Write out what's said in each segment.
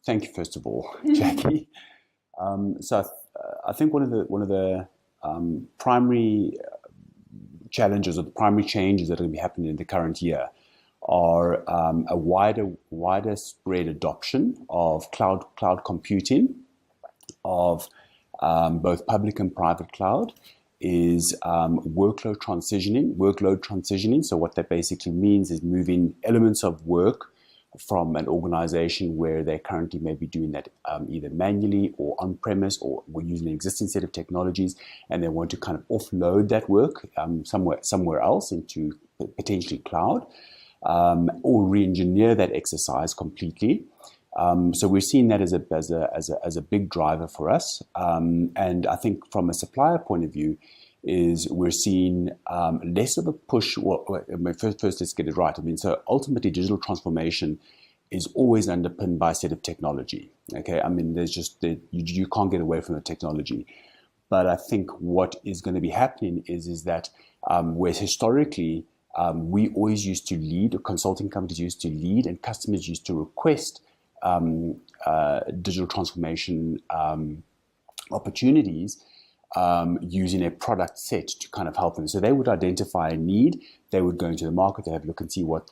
Thank you, first of all, Jackie. I think one of the primary challenges or the primary changes that are going to be happening in the current year are a wider spread adoption of cloud computing, of both public and private cloud, is workload transitioning. So what that basically means is moving elements of work from an organization where they currently may be doing that either manually or on-premise, or we're using an existing set of technologies, and they want to kind of offload that work somewhere else into potentially cloud, or re-engineer that exercise completely. So we're seeing that as a big driver for us, and I think from a supplier point of view, is we're seeing less of a push. Well, first let's get it right. I mean, so ultimately, digital transformation is always underpinned by a set of technology. Okay, I mean, you can't get away from the technology. But I think what is going to be happening is that whereas historically we always used to lead, or consulting companies used to lead, and customers used to request digital transformation opportunities, using a product set to kind of help them. So they would identify a need, they would go into the market, they have a look and see what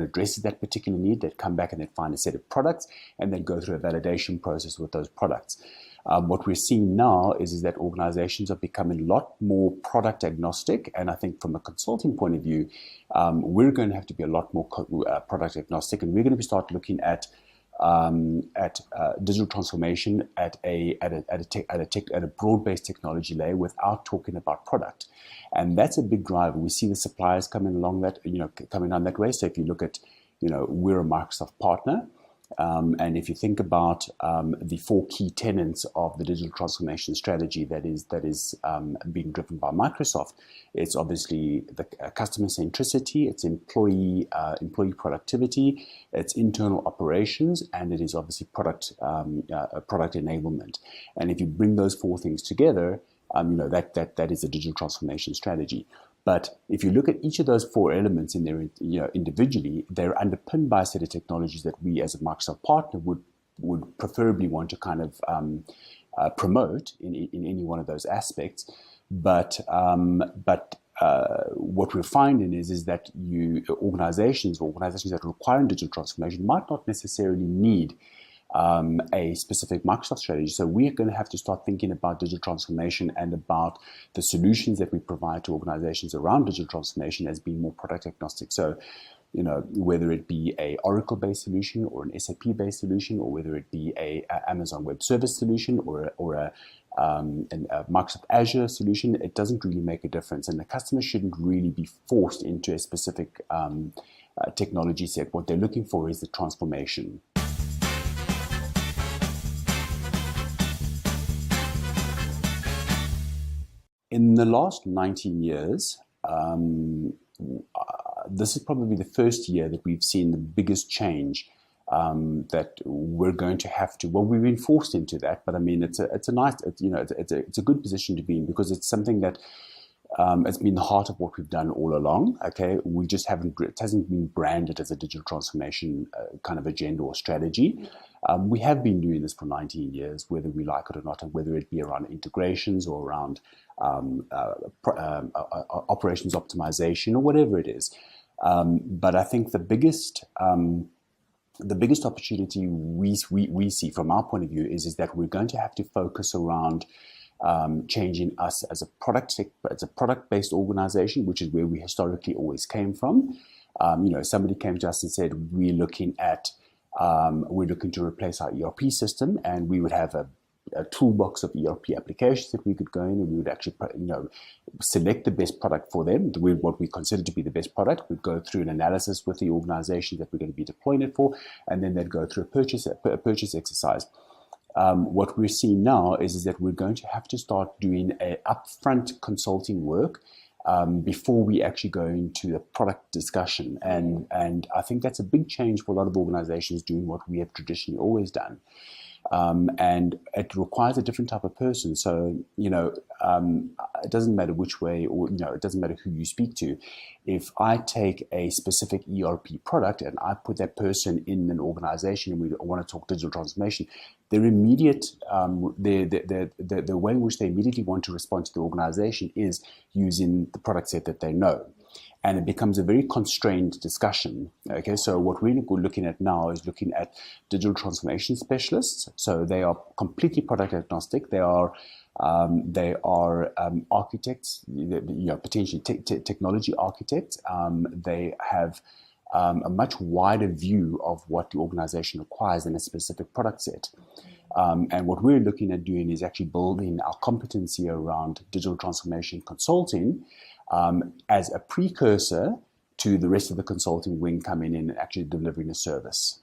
addresses that particular need. They'd come back and they'd find a set of products and then go through a validation process with those products. What we're seeing now is that organizations are becoming a lot more product agnostic, and I think from a consulting point of view, we're going to have to be a lot more product agnostic, and we're going to start looking at digital transformation at a broad-based technology layer without talking about product, and that's a big driver. We see the suppliers coming on that way. So if you look at, we're a Microsoft partner, and if you think about the four key tenets of the digital transformation strategy that is being driven by Microsoft, it's obviously the customer centricity, it's employee productivity, it's internal operations, and it is obviously product enablement. And if you bring those four things together, that is a digital transformation strategy. But if you look at each of those four elements in there, individually, they're underpinned by a set of technologies that we, as a Microsoft partner, would preferably want to kind of promote in any one of those aspects. But what we're finding is that organizations that are requiring digital transformation might not necessarily need a specific Microsoft strategy. So we're going to have to start thinking about digital transformation and about the solutions that we provide to organizations around digital transformation as being more product agnostic. So, whether it be a Oracle-based solution or an SAP-based solution, or whether it be a Amazon Web Service solution or a Microsoft Azure solution, it doesn't really make a difference. And the customer shouldn't really be forced into a specific technology set. What they're looking for is the transformation. In the last 19 years, this is probably the first year that we've seen the biggest change that we're going to have to. Well, we've been forced into that, but I mean, it's a good position to be in, because it's something that it's been the heart of what we've done all along. Okay, it hasn't been branded as a digital transformation kind of agenda or strategy. We have been doing this for 19 years, whether we like it or not, and whether it be around integrations or around operations optimization or whatever it is. But I think the biggest opportunity we see from our point of view is that we're going to have to focus around changing us as a product-based organization, which is where we historically always came from. Somebody came to us and said, we're looking to replace our ERP system, and we would have a toolbox of ERP applications that we could go in, and we would actually, select the best product for them, what we consider to be the best product. We'd go through an analysis with the organization that we're going to be deploying it for, and then they'd go through a purchase exercise. What we're seeing now is that we're going to have to start doing a upfront consulting work before we actually go into the product discussion. And I think that's a big change for a lot of organizations doing what we have traditionally always done. And it requires a different type of person. So, it doesn't matter which way, or, it doesn't matter who you speak to. If I take a specific ERP product and I put that person in an organization and we want to talk digital transformation, their immediate, the way in which they immediately want to respond to the organization is using the product set that they know. And it becomes a very constrained discussion. Okay, so what we're looking at now is looking at digital transformation specialists. So they are completely product agnostic. They are architects, potentially technology architects. They have a much wider view of what the organization requires in a specific product set. And what we're looking at doing is actually building our competency around digital transformation consulting as a precursor to the rest of the consulting wing coming in and actually delivering a service.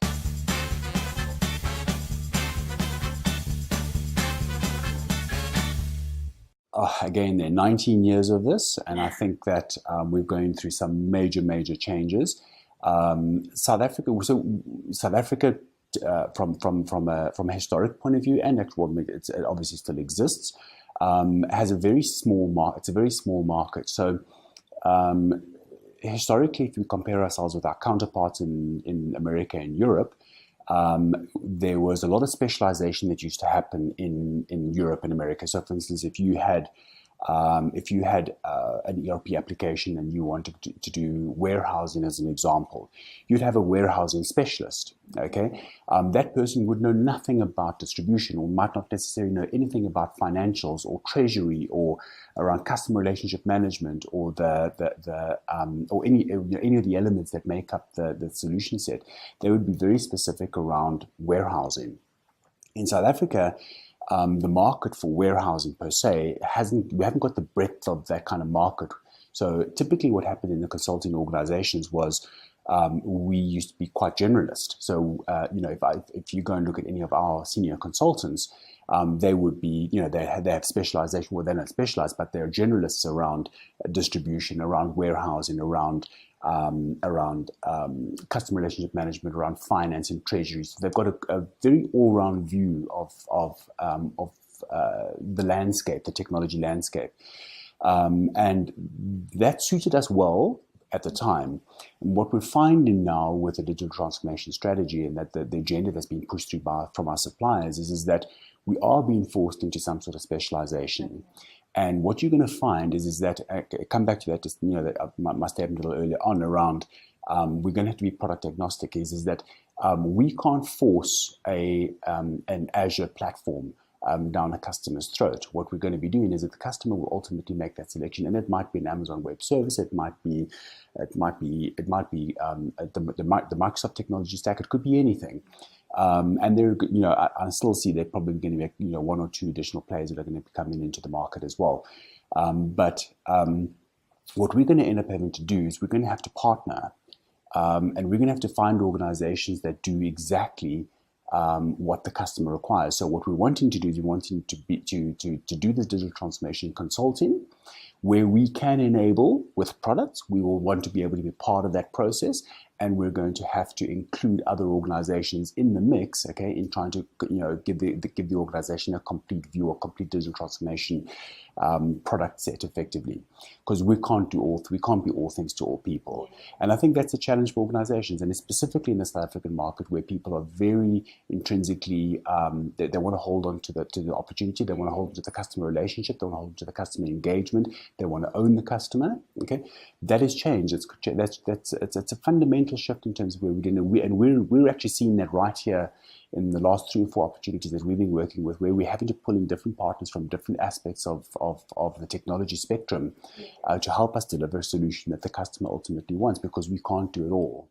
Again, there are 19 years of this, and I think that we're going through some major changes. South Africa, from a historic point of view, and it obviously still exists, has a very small market. It's a very small market. So historically, if we compare ourselves with our counterparts in America and Europe, there was a lot of specialization that used to happen in Europe and America. So, for instance, if you had an ERP application and you wanted to do warehousing as an example, you'd have a warehousing specialist. Okay, that person would know nothing about distribution, or might not necessarily know anything about financials or treasury or around customer relationship management, or or any of the elements that make up the solution set. They would be very specific around warehousing. In South Africa, the market for warehousing per se we haven't got the breadth of that kind of market. So typically what happened in the consulting organizations was we used to be quite generalist. So, if you go and look at any of our senior consultants, they would be, they have specialization. Well, they're not specialized, but they're generalists around distribution, around warehousing, around customer relationship management, around finance and treasury. So they've got a very all-round view of the landscape, the technology landscape, and that suited us well at the time. And what we're finding now with the digital transformation strategy, and that the agenda that's being pushed through from our suppliers, is that we are being forced into some sort of specialization. And what you're going to find is that, come back to that, just, my statement a little earlier on around we're going to have to be product agnostic, is that we can't force an Azure platform down a customer's throat. What we're going to be doing is that the customer will ultimately make that selection, and it might be an Amazon Web Service, it might be the Microsoft technology stack, it could be anything. And there, I still see there probably going to be one or two additional players that are going to be coming into the market as well. But what we're going to end up having to do is we're going to have to partner, and we're going to have to find organizations that do exactly what the customer requires. So what we're wanting to do is we're wanting to do this digital transformation consulting, where we can enable with products. We will want to be able to be part of that process, and we're going to have to include other organizations in the mix, okay, in trying to give the organization a complete view, or complete digital transformation product set effectively, because we can't be all things to all people. And I think that's a challenge for organizations, and specifically in the South African market, where people are very intrinsically they want to hold on to the opportunity, they want to hold on to the customer relationship, they want to hold on to the customer engagement, they want to own the customer. Okay, that has changed. It's a fundamental shift in terms of where we're going to, and we're actually seeing that right here in the last 3 or 4 opportunities that we've been working with, where we're having to pull in different partners from different aspects of the technology spectrum to help us deliver a solution that the customer ultimately wants, because we can't do it all.